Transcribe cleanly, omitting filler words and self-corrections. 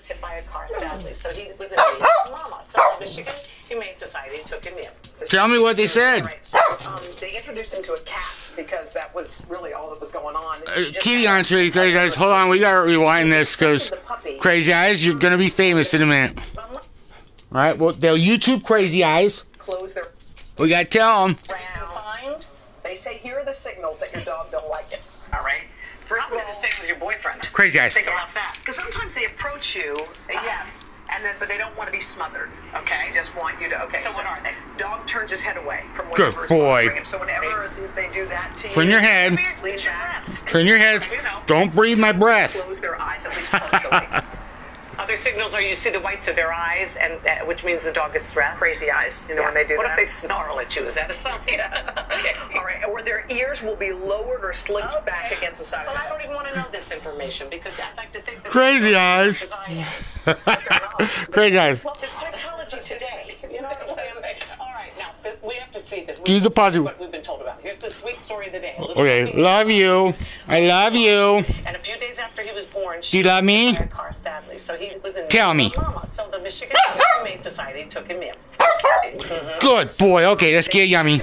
was hit by a car, sadly, so he was in mama. So in Michigan, Humane Society took him in. Tell me what they said. Right, so, they introduced him to a cat because that was really all that was going on. Keep on to you guys. Hold on, we gotta rewind this because Crazy Eyes, you're gonna be famous in a minute. All right, well, they'll YouTube Crazy Eyes. Close their. We gotta tell them. They say here are the signals that your dog don't like it. All right. First of all, the same with your boyfriend. Crazy Eyes. Think about that. because sometimes they approach you, yes, and then but they don't want to be smothered. Okay, they just want you to. Okay, So what are they? Dog turns his head away from Good whatever is boy. bothering him. So whenever they do that to you, Turn your head. lean back, Turn your head. Don't breathe my breath. close their eyes at least partially. Other signals are you see the whites of their eyes, and which means the dog is stressed. Crazy eyes, you know, when they do what that. What if they snarl at you? Is that a sign? Okay. All right, or their ears will be lowered or slipped back against the side Well, of I the don't even want to know this information because I'd like to think that Crazy Eyes. because I am. Crazy Eyes. Well, it's psychology today. You know what I'm saying? All right, now we have to see this. Do the positive. What we've been told about. Here's the sweet story of the day. Okay, love you. I love you. And a few days after he was born, Do you love me? was hit by a car, sadly. So he was in Tell me. Mama. So the Michigan Humane Society took him in. Good boy. Okay, let's get yummy.